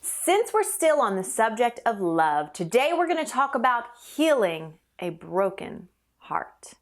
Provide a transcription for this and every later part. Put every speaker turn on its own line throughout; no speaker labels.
Since we're still on the subject of love, today we're going to talk about healing a broken heart.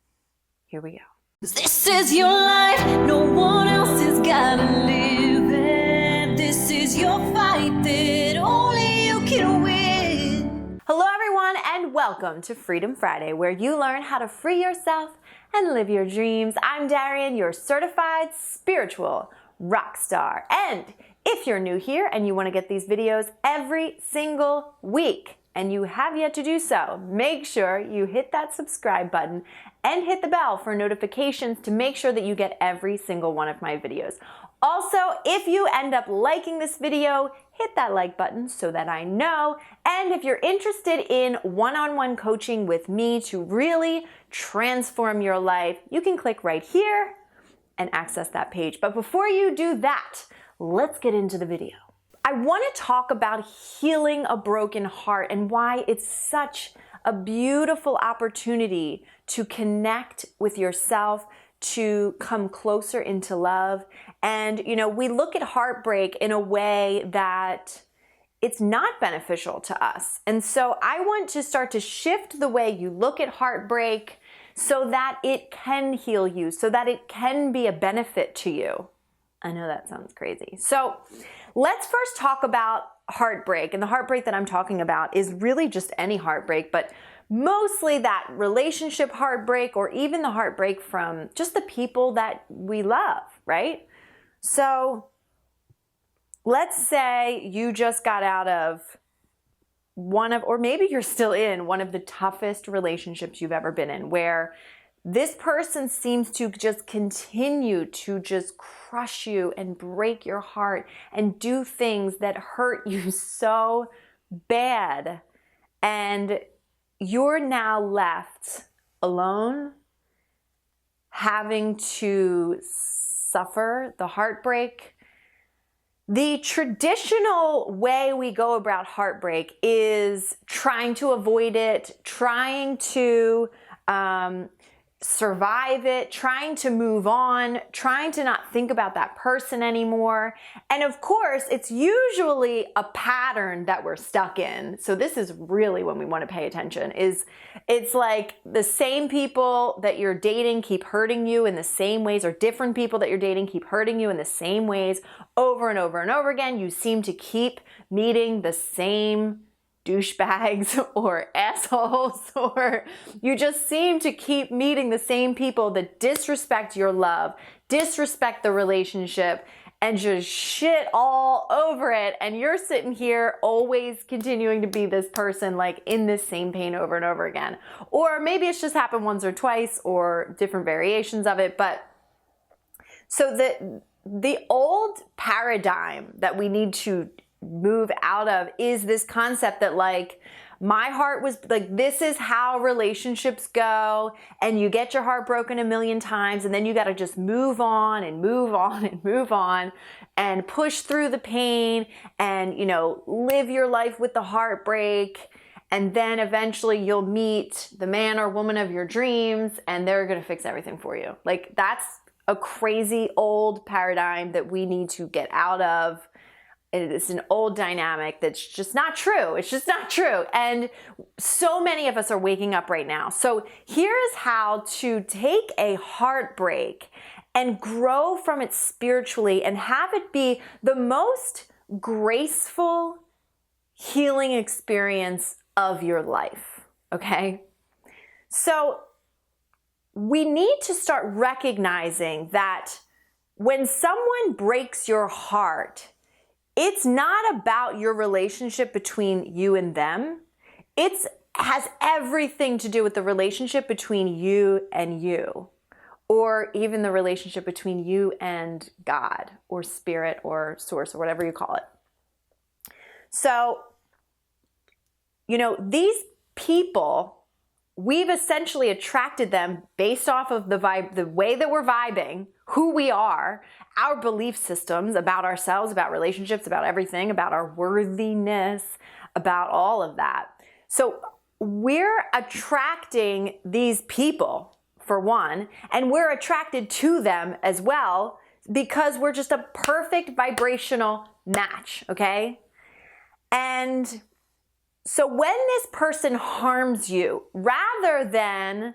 Here we go.
This is your life, no one else has gotta live it. This is your fight that only you can win.
Hello everyone and welcome to Freedom Friday, where you learn how to free yourself and live your dreams. I'm Darienne, your certified spiritual rock star. And if you're new here and you want to get these videos every single week, and you have yet to do so, make sure you hit that subscribe button and hit the bell for notifications to make sure that you get every single one of my videos. Also, if you end up liking this video, hit that like button so that I know. And if you're interested in one-on-one coaching with me to really transform your life, you can click right here and access that page. But before you do that, let's get into the video. I want to talk about healing a broken heart and why it's such a beautiful opportunity to connect with yourself, to come closer into love. And, we look at heartbreak in a way that it's not beneficial to us. And so I want to start to shift the way you look at heartbreak so that it can heal you, so that it can be a benefit to you. I know that sounds crazy. So let's first talk about heartbreak. And the heartbreak that I'm talking about is really just any heartbreak, but mostly that relationship heartbreak, or even the heartbreak from just the people that we love, right? So let's say you just got out of or maybe you're still in one of the toughest relationships you've ever been in, where this person seems to just continue to just crush you and break your heart and do things that hurt you so bad. And you're now left alone, having to suffer the heartbreak. The traditional way we go about heartbreak is trying to avoid it, trying to survive it, trying to move on, trying to not think about that person anymore. And of course, it's usually a pattern that we're stuck in. So this is really when we want to pay attention. It's like the same people that you're dating keep hurting you in the same ways, or different people that you're dating keep hurting you in the same ways over and over and over again. You seem to keep meeting the same douchebags or assholes, or you just seem to keep meeting the same people that disrespect your love, disrespect the relationship, and just shit all over it. And you're sitting here always continuing to be this person, like in this same pain over and over again. Or maybe it's just happened once or twice, or different variations of it. But so the old paradigm that we need to move out of is this concept that, like, my heart was like, this is how relationships go, and you get your heart broken a million times, and then you got to just move on and move on and move on and push through the pain and, live your life with the heartbreak. And then eventually you'll meet the man or woman of your dreams, and they're going to fix everything for you. Like, that's a crazy old paradigm that we need to get out of. It's an old dynamic that's just not true. It's just not true. And so many of us are waking up right now. So here is how to take a heartbreak and grow from it spiritually and have it be the most graceful healing experience of your life, okay? So we need to start recognizing that when someone breaks your heart, it's not about your relationship between you and them. It has everything to do with the relationship between you and you, or even the relationship between you and God, or spirit, or source, or whatever you call it. So, these people, we've essentially attracted them based off of the way that we're vibing, who we are, our belief systems about ourselves, about relationships, about everything, about our worthiness, about all of that. So we're attracting these people, for one, and we're attracted to them as well because we're just a perfect vibrational match, okay? And so when this person harms you, rather than,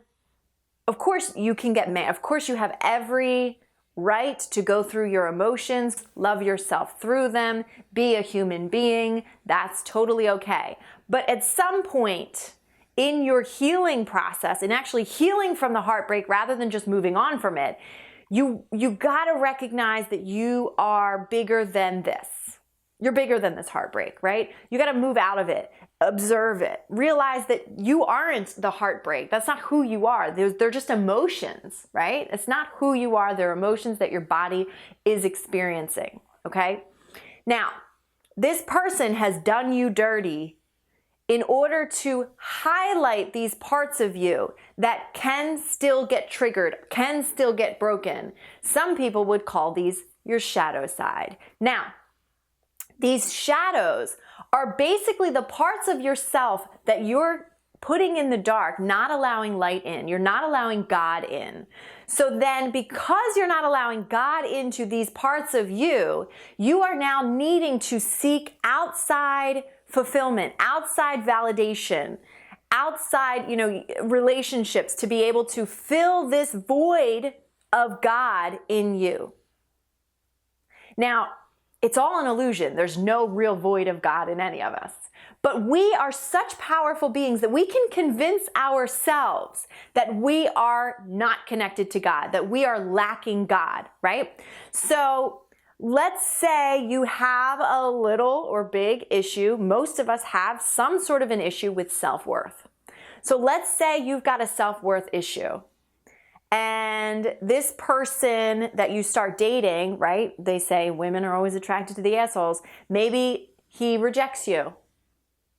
of course you can get mad, of course you have every right to go through your emotions, love yourself through them, be a human being, that's totally okay. But at some point in your healing process, and actually healing from the heartbreak rather than just moving on from it, you gotta recognize that you are bigger than this. You're bigger than this heartbreak, right? You gotta move out of it, observe it, realize that you aren't the heartbreak. That's not who you are. They're just emotions, right? It's not who you are. They're emotions that your body is experiencing, okay? Now, this person has done you dirty in order to highlight these parts of you that can still get triggered, can still get broken. Some people would call these your shadow side. Now, these shadows are basically the parts of yourself that you're putting in the dark, not allowing light in. You're not allowing God in. So then, because you're not allowing God into these parts of you, you are now needing to seek outside fulfillment, outside validation, outside, relationships to be able to fill this void of God in you. Now, it's all an illusion. There's no real void of God in any of us. But we are such powerful beings that we can convince ourselves that we are not connected to God, that we are lacking God, right? So let's say you have a little or big issue. Most of us have some sort of an issue with self-worth. So let's say you've got a self-worth issue. And this person that you start dating, right? They say women are always attracted to the assholes. Maybe he rejects you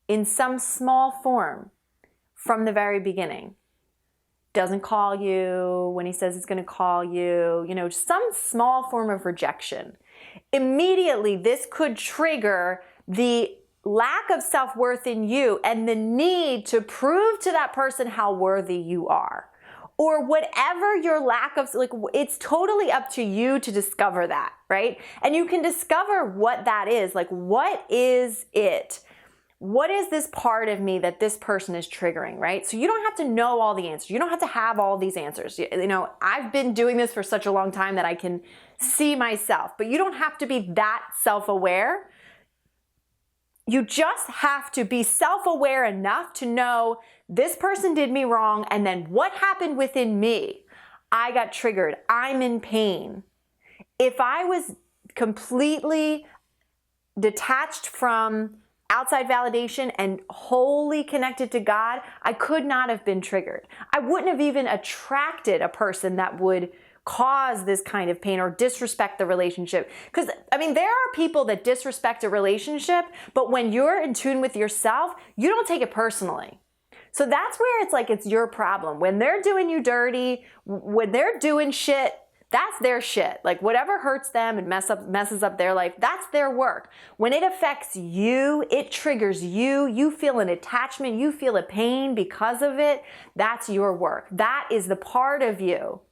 in some small form from the very beginning. Doesn't call you when he says he's going to call you, some small form of rejection. Immediately, this could trigger the lack of self-worth in you and the need to prove to that person how worthy you are. Or whatever your lack of, it's totally up to you to discover that, right? And you can discover what that is. What is it? What is this part of me that this person is triggering, right? So you don't have to know all the answers. You don't have to have all these answers. I've been doing this for such a long time that I can see myself, but you don't have to be that self-aware. You just have to be self-aware enough to know this person did me wrong, and then what happened within me? I got triggered. I'm in pain. If I was completely detached from outside validation and wholly connected to God, I could not have been triggered. I wouldn't have even attracted a person that would cause this kind of pain or disrespect the relationship. Because, there are people that disrespect a relationship, but when you're in tune with yourself, you don't take it personally. So that's where it's your problem. When they're doing you dirty, when they're doing shit, that's their shit. Whatever hurts them and messes up their life, that's their work. When it affects you, it triggers you, you feel an attachment, you feel a pain because of it, that's your work. That is the part of you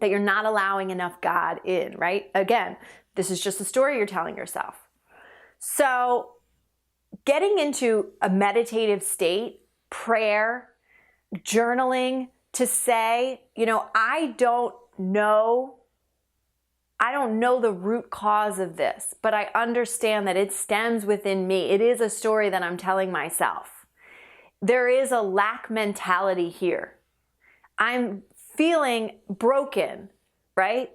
that you're not allowing enough God in, right? Again, this is just a story you're telling yourself. So getting into a meditative state, prayer, journaling to say, I don't know the root cause of this, but I understand that it stems within me. It is a story that I'm telling myself. There is a lack mentality here. I'm feeling broken, right?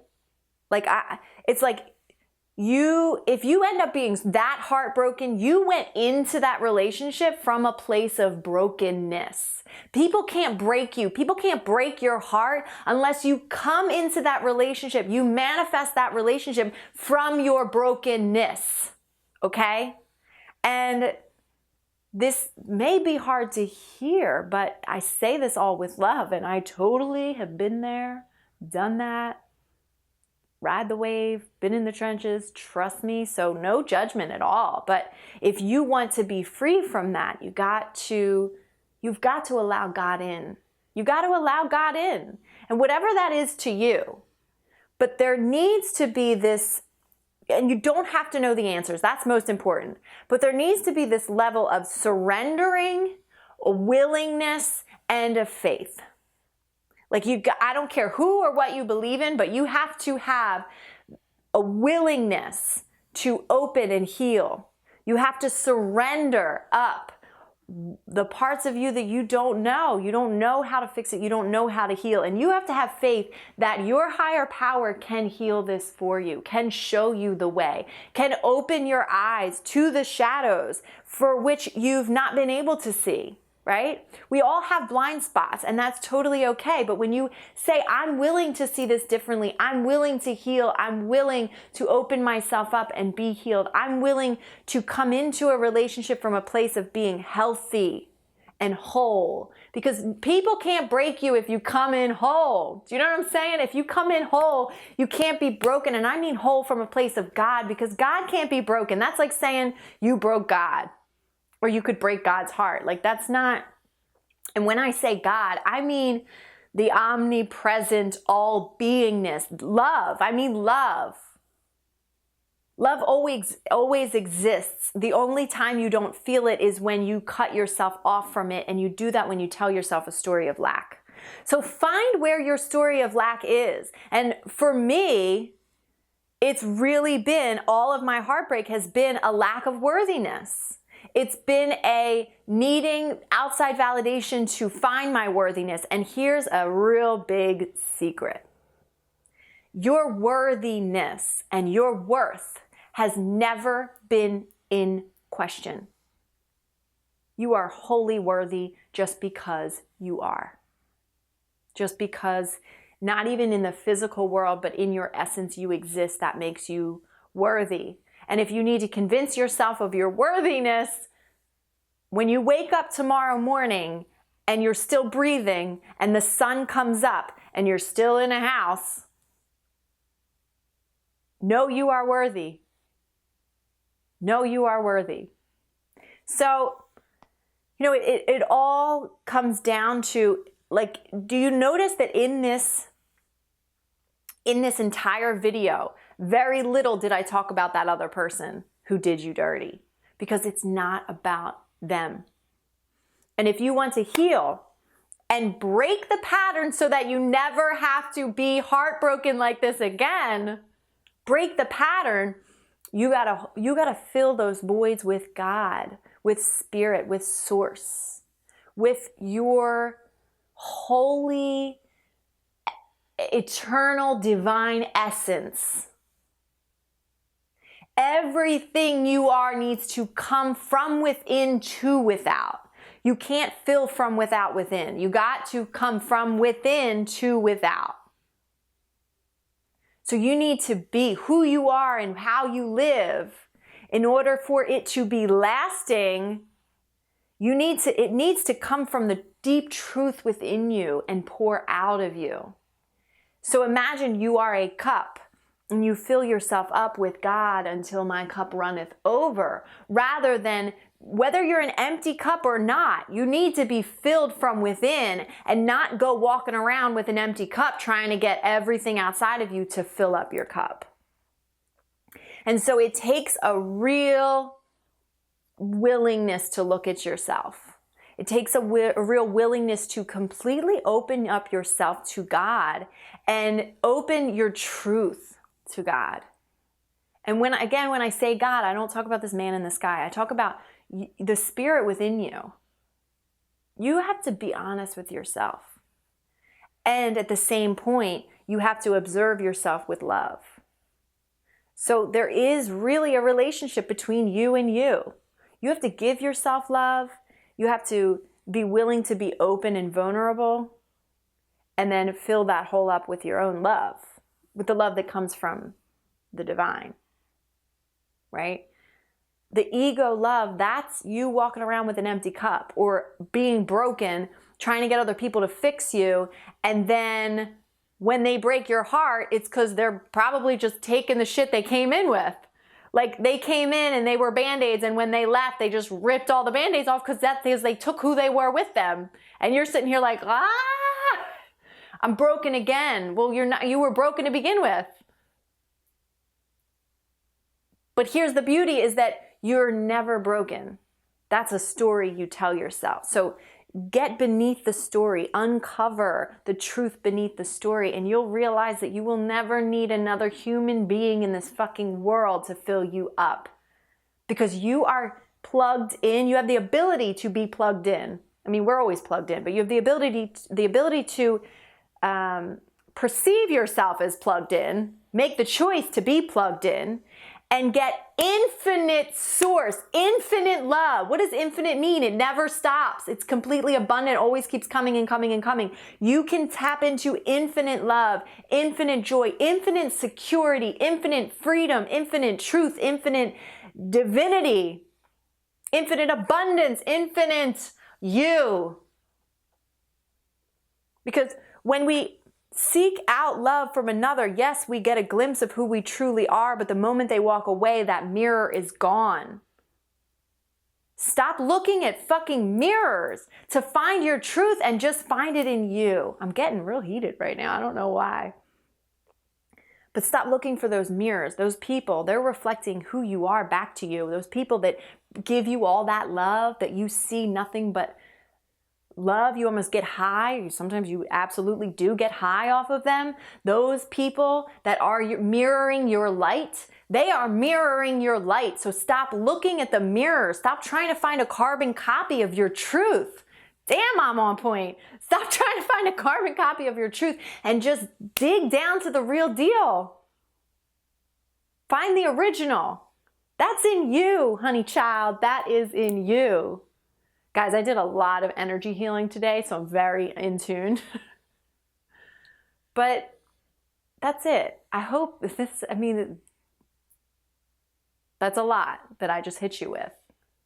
If you end up being that heartbroken, you went into that relationship from a place of brokenness. People can't break you. People can't break your heart unless you come into that relationship. You manifest that relationship from your brokenness, okay? And this may be hard to hear, but I say this all with love, and I totally have been there, done that. Ride the wave, been in the trenches, trust me, so no judgment at all. But if you want to be free from that, you've got to allow God in. You've got to allow God in. And whatever that is to you. But there needs to be this And you don't have to know the answers. That's most important. But there needs to be this level of surrendering, a willingness, and a faith. Like I don't care who or what you believe in, but you have to have a willingness to open and heal. You have to surrender up the parts of you that you don't know. You don't know how to fix it. You don't know how to heal. And you have to have faith that your higher power can heal this for you, can show you the way, can open your eyes to the shadows for which you've not been able to see. Right? We all have blind spots, and that's totally okay. But when you say, I'm willing to see this differently, I'm willing to heal, I'm willing to open myself up and be healed, I'm willing to come into a relationship from a place of being healthy and whole. Because people can't break you if you come in whole. Do you know what I'm saying? If you come in whole, you can't be broken. And I mean whole from a place of God, because God can't be broken. That's like saying you broke God. Or you could break God's heart. Like that's not, and when I say God, I mean the omnipresent all-beingness. Love, I mean love. Love always exists. The only time you don't feel it is when you cut yourself off from it, and you do that when you tell yourself a story of lack. So find where your story of lack is. And for me, it's really been, all of my heartbreak has been a lack of worthiness. It's been a needing outside validation to find my worthiness. And here's a real big secret. Your worthiness and your worth has never been in question. You are wholly worthy just because you are. Just because, not even in the physical world, but in your essence you exist, that makes you worthy. And if you need to convince yourself of your worthiness, when you wake up tomorrow morning and you're still breathing and the sun comes up and you're still in a house, know you are worthy. Know you are worthy. So, it all comes down to, like, do you notice that in this entire video, very little did I talk about that other person who did you dirty, because it's not about them. And if you want to heal and break the pattern so that you never have to be heartbroken like this again, break the pattern, you gotta fill those voids with God, with spirit, with source, with your holy, eternal, divine essence. Everything you are needs to come from within to without. You can't fill from without within. You got to come from within to without. So you need to be who you are and how you live. In order for it to be lasting, it needs to come from the deep truth within you and pour out of you. So imagine you are a cup, and you fill yourself up with God until my cup runneth over. Rather than, whether you're an empty cup or not, you need to be filled from within and not go walking around with an empty cup trying to get everything outside of you to fill up your cup. And so it takes a real willingness to look at yourself. It takes a real willingness to completely open up yourself to God and open your truth to God. And when I say God, I don't talk about this man in the sky. I talk about the spirit within you. You have to be honest with yourself. And at the same point, you have to observe yourself with love. So there is really a relationship between you and you. You have to give yourself love. You have to be willing to be open and vulnerable, and then fill that hole up with your own love, with the love that comes from the divine, right? The ego love, that's you walking around with an empty cup or being broken, trying to get other people to fix you. And then when they break your heart, it's because they're probably just taking the shit they came in with. Like they came in and they were Band-Aids, and when they left, they just ripped all the Band-Aids off because they took who they were with them. And you're sitting here like, I'm broken again. Well, you were broken to begin with. But here's the beauty is that you're never broken. That's a story you tell yourself. So get beneath the story, uncover the truth beneath the story, and you'll realize that you will never need another human being in this fucking world to fill you up. Because you are plugged in, you have the ability to be plugged in. I mean, we're always plugged in, but you have the ability to perceive yourself as plugged in, make the choice to be plugged in, and get infinite source, infinite love. What does infinite mean? It never stops. It's completely abundant, always keeps coming and coming and coming. You can tap into infinite love, infinite joy, infinite security, infinite freedom, infinite truth, infinite divinity, infinite abundance, infinite you. Because when we seek out love from another, yes, we get a glimpse of who we truly are, but the moment they walk away, that mirror is gone. Stop looking at fucking mirrors to find your truth and just find it in you. I'm getting real heated right now. I don't know why. But stop looking for those mirrors. Those people, they're reflecting who you are back to you. Those people that give you all that love, that you see nothing but love, you almost get high. Sometimes you absolutely do get high off of them. Those people that are mirroring your light, they are mirroring your light. So stop looking at the mirror. Stop trying to find a carbon copy of your truth. Damn, I'm on point. Stop trying to find a carbon copy of your truth and just dig down to the real deal. Find the original. That's in you, honey child. That is in you. Guys, I did a lot of energy healing today, so I'm very in tune. But that's it. I hope that's a lot that I just hit you with.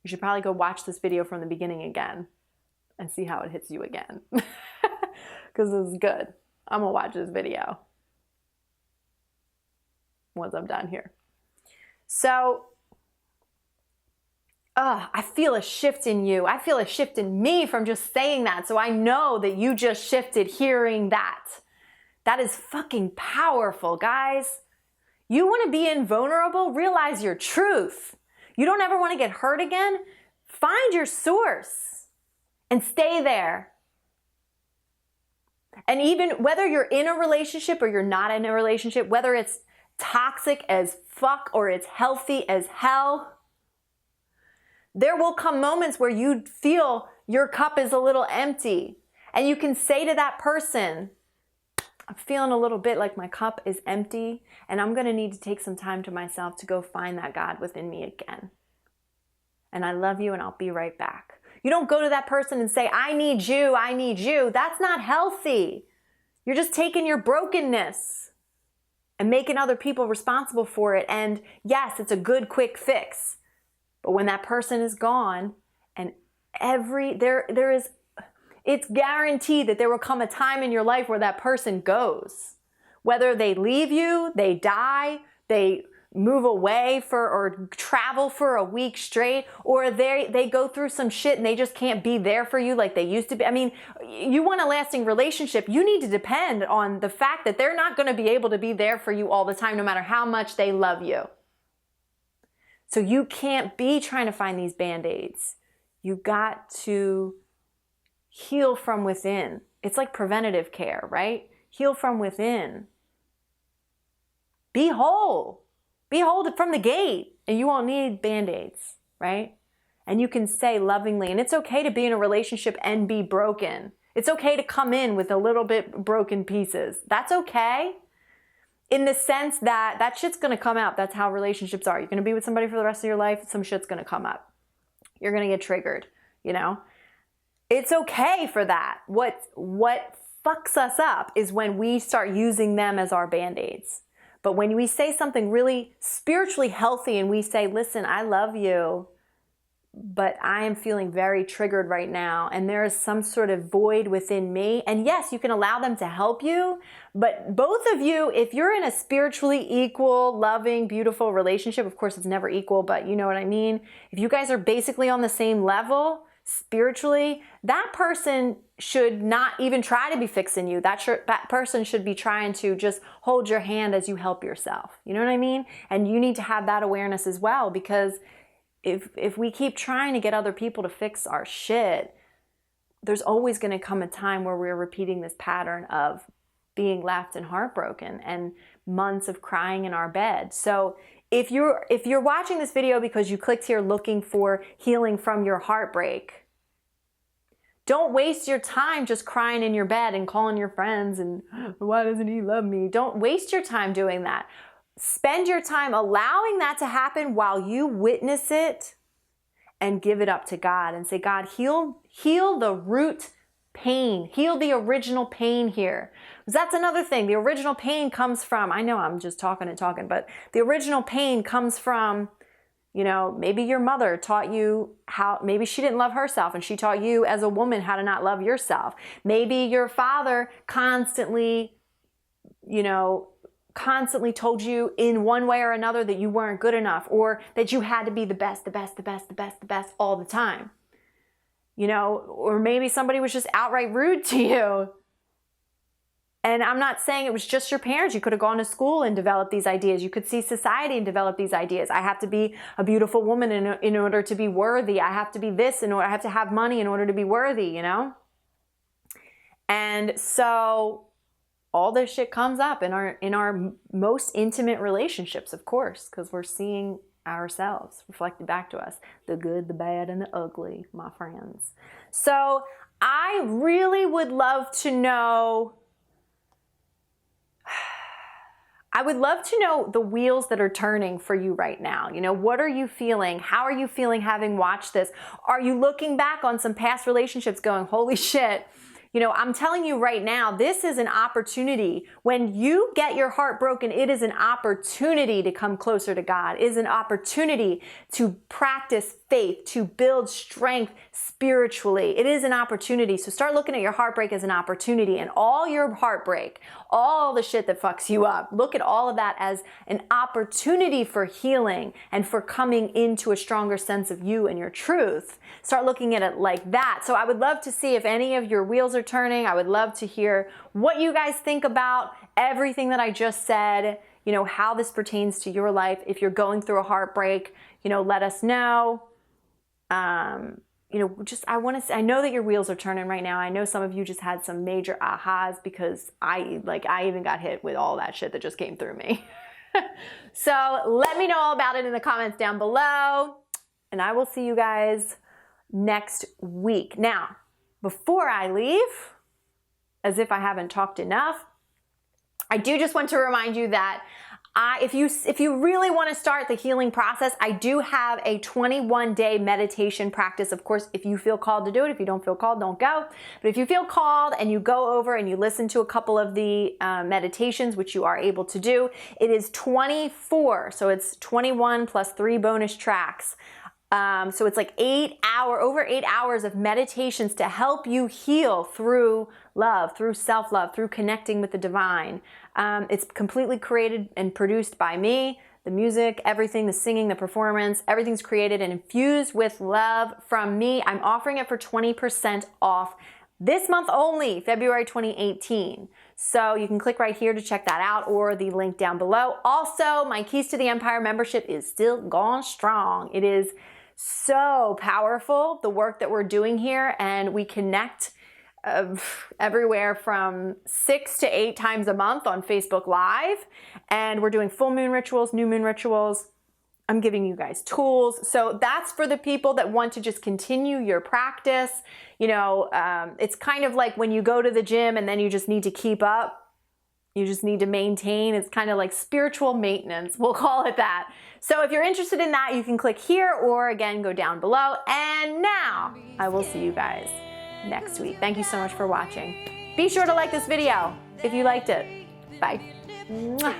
You should probably go watch this video from the beginning again and see how it hits you again. Because this is good. I'm gonna watch this video once I'm done here. So, I feel a shift in you. I feel a shift in me from just saying that. So I know that you just shifted hearing that. That is fucking powerful, guys. You want to be invulnerable? Realize your truth. You don't ever want to get hurt again? Find your source and stay there. And even whether you're in a relationship or you're not in a relationship, whether it's toxic as fuck or it's healthy as hell, there will come moments where you feel your cup is a little empty. And you can say to that person, I'm feeling a little bit like my cup is empty, and I'm going to need to take some time to myself to go find that God within me again. And I love you, and I'll be right back. You don't go to that person and say, I need you, I need you. That's not healthy. You're just taking your brokenness and making other people responsible for it. And yes, it's a good quick fix. But when that person is gone, and it's guaranteed that there will come a time in your life where that person goes. Whether they leave you, they die, they move away or travel for a week straight, or they go through some shit and they just can't be there for you like they used to be. I mean, you want a lasting relationship, you need to depend on the fact that they're not going to be able to be there for you all the time, no matter how much they love you. So you can't be trying to find these Band-Aids. You got to heal from within. It's like preventative care, right? Heal from within. Be whole. Be whole from the gate, and you won't need Band-Aids, right? And you can say lovingly, and it's okay to be in a relationship and be broken. It's okay to come in with a little bit broken pieces. That's okay. In the sense that shit's gonna come out. That's how relationships are. You're gonna be with somebody for the rest of your life, some shit's gonna come up. You're gonna get triggered, you know? It's okay for that. What fucks us up is when we start using them as our Band-Aids. But when we say something really spiritually healthy and we say, listen, I love you, but I am feeling very triggered right now, and there is some sort of void within me. And yes, you can allow them to help you, but both of you, if you're in a spiritually equal, loving, beautiful relationship, of course it's never equal, but you know what I mean? If you guys are basically on the same level, spiritually, that person should not even try to be fixing you. That person should be trying to just hold your hand as you help yourself. You know what I mean? And you need to have that awareness as well, because if we keep trying to get other people to fix our shit, there's always going to come a time where we're repeating this pattern of being left and heartbroken and months of crying in our bed. So if you're watching this video because you clicked here looking for healing from your heartbreak, don't waste your time just crying in your bed and calling your friends and, why doesn't he love me? Don't waste your time doing that. Spend your time allowing that to happen while you witness it and give it up to God and say, God, heal the root pain. Heal the original pain here. Because that's another thing. The original pain comes from, I know I'm just talking, but the original pain comes from, you know, maybe your mother taught you how, maybe she didn't love herself and she taught you as a woman how to not love yourself. Maybe your father constantly told you in one way or another that you weren't good enough, or that you had to be the best all the time. You know, or maybe somebody was just outright rude to you. And I'm not saying it was just your parents. You could have gone to school and developed these ideas. You could see society and develop these ideas. I have to be a beautiful woman in order to be worthy. I have to be this in order, I have to have money in order to be worthy, you know? And so all this shit comes up in our most intimate relationships, of course, because we're seeing ourselves reflected back to us, the good, the bad, and the ugly, my friends. So I really would love to know, the wheels that are turning for you right now. You know, what are you feeling? How are you feeling having watched this? Are you looking back on some past relationships going, holy shit, you know, I'm telling you right now, this is an opportunity. When you get your heart broken, it is an opportunity to come closer to God. It is an opportunity to practice faith, to build strength spiritually. It is an opportunity. So start looking at your heartbreak as an opportunity, and all your heartbreak, all the shit that fucks you up, look at all of that as an opportunity for healing and for coming into a stronger sense of you and your truth. Start looking at it like that. So I would love to see if any of your wheels are turning. I would love to hear what you guys think about everything that I just said, you know, how this pertains to your life. If you're going through a heartbreak, you know, let us know. You know, just, I know that your wheels are turning right now. I know some of you just had some major ahas, because I even got hit with all that shit that just came through me. So let me know all about it in the comments down below, and I will see you guys next week. Now, before I leave, as if I haven't talked enough, I do just want to remind you that if you really want to start the healing process, I do have a 21-day meditation practice. Of course, if you feel called to do it. If you don't feel called, don't go. But if you feel called and you go over and you listen to a couple of the meditations, which you are able to do, it is 24. So it's 21 plus 3 bonus tracks. So it's like over 8 hours of meditations to help you heal through love, through self-love, through connecting with the divine. It's completely created and produced by me. The music, everything, the singing, the performance, everything's created and infused with love from me. I'm offering it for 20% off this month only, February 2018. So you can click right here to check that out, or the link down below. Also, my Keys to the Empire membership is still going strong. It is so powerful, the work that we're doing here, and we connect everywhere from 6 to 8 times a month on Facebook Live, and we're doing full moon rituals, new moon rituals. I'm giving you guys tools. So that's for the people that want to just continue your practice. You know, it's kind of like when you go to the gym and then you just need to keep up. You just need to maintain. It's kind of like spiritual maintenance. We'll call it that. So if you're interested in that, you can click here, or again, go down below. And now I will see you guys next week. Thank you so much for watching. Be sure to like this video if you liked it. Bye. Mwah.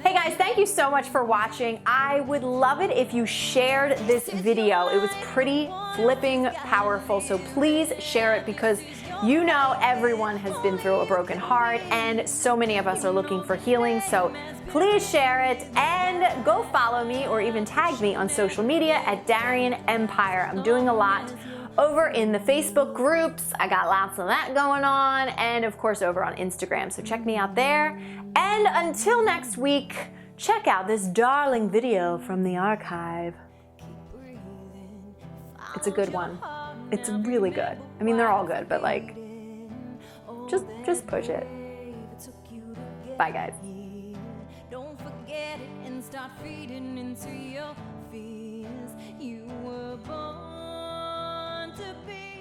Hey guys, thank you so much for watching. I would love it if you shared this video. It was pretty flipping powerful, so please share it, because You know, everyone has been through a broken heart, and so many of us are looking for healing, so please share it and go follow me or even tag me on social media at Darienne Empire. I'm doing a lot over in the Facebook groups. I got lots of that going on, and of course over on Instagram, so check me out there. And until next week, check out this darling video from the archive. It's a good one. It's really good. I mean, they're all good, but like, just push it. Bye, guys.
Don't forget it and start feeding into your fears. You were born to be